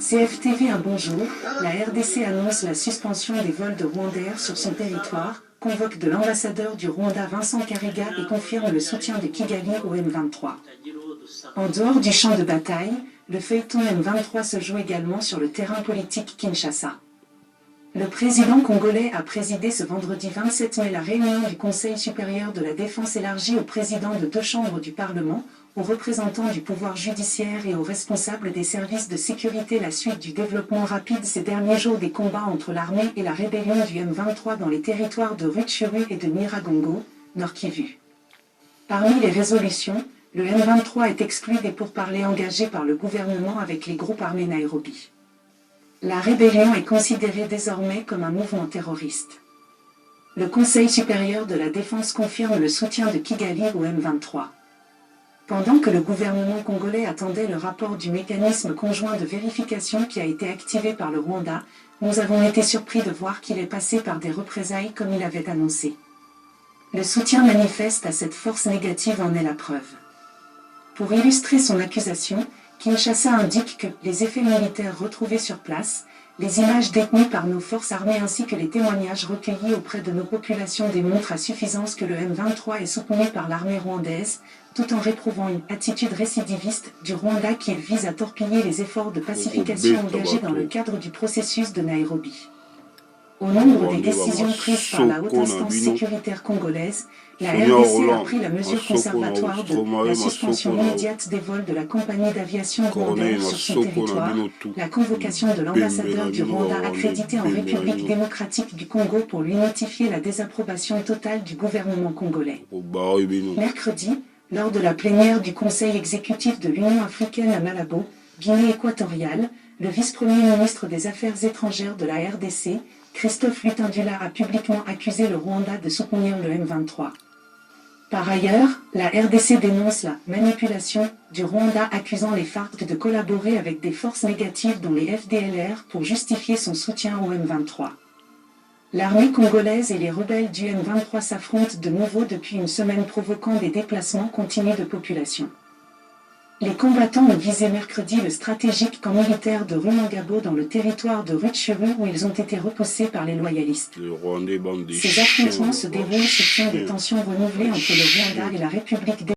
CFTV un bonjour, la RDC annonce la suspension des vols de Rwandair sur son territoire, convoque de l'ambassadeur du Rwanda Vincent Karega et confirme le soutien de Kigali au M23. En dehors du champ de bataille, le feuilleton M23 se joue également sur le terrain politique Kinshasa. Le président congolais a présidé ce vendredi 27 mai la réunion du Conseil supérieur de la défense élargie aux présidents de deux chambres du Parlement, aux représentants du pouvoir judiciaire et aux responsables des services de sécurité la suite du développement rapide ces derniers jours des combats entre l'armée et la rébellion du M23 dans les territoires de Rutshuru et de Nyiragongo, Nord Kivu. Parmi les résolutions, le M23 est exclu des pourparlers engagés par le gouvernement avec les groupes armés Nairobi. La rébellion est considérée désormais comme un mouvement terroriste. Le Conseil supérieur de la défense confirme le soutien de Kigali au M23. Pendant que le gouvernement congolais attendait le rapport du mécanisme conjoint de vérification qui a été activé par le Rwanda, nous avons été surpris de voir qu'il est passé par des représailles comme il avait annoncé. Le soutien manifeste à cette force négative en est la preuve. Pour illustrer son accusation, Kinshasa indique que les effets militaires retrouvés sur place, les images détenues par nos forces armées ainsi que les témoignages recueillis auprès de nos populations démontrent à suffisance que le M23 est soutenu par l'armée rwandaise, tout en réprouvant une attitude récidiviste du Rwanda qui vise à torpiller les efforts de pacification engagés dans le cadre du processus de Nairobi. Au nombre des décisions prises par la haute instance sécuritaire congolaise, la RDC a pris la mesure conservatoire de la suspension immédiate des vols de la compagnie d'aviation rwandaise sur son territoire, la convocation de l'ambassadeur du Rwanda accrédité en République démocratique du Congo pour lui notifier la désapprobation totale du gouvernement congolais. Mercredi, lors de la plénière du Conseil exécutif de l'Union africaine à Malabo, Guinée équatoriale, le vice-premier ministre des Affaires étrangères de la RDC, Christophe Lutindula a publiquement accusé le Rwanda de soutenir le M23. Par ailleurs, la RDC dénonce la manipulation du Rwanda accusant les FARC de collaborer avec des forces négatives dont les FDLR pour justifier son soutien au M23. L'armée congolaise et les rebelles du M23 s'affrontent de nouveau depuis une semaine provoquant des déplacements continus de population. Les combattants ont visé mercredi le stratégique camp militaire de Rumangabo dans le territoire de Rutshuru où ils ont été repoussés par les loyalistes. Ces affrontements se déroulent sous fond des tensions renouvelées entre le Rwanda et la République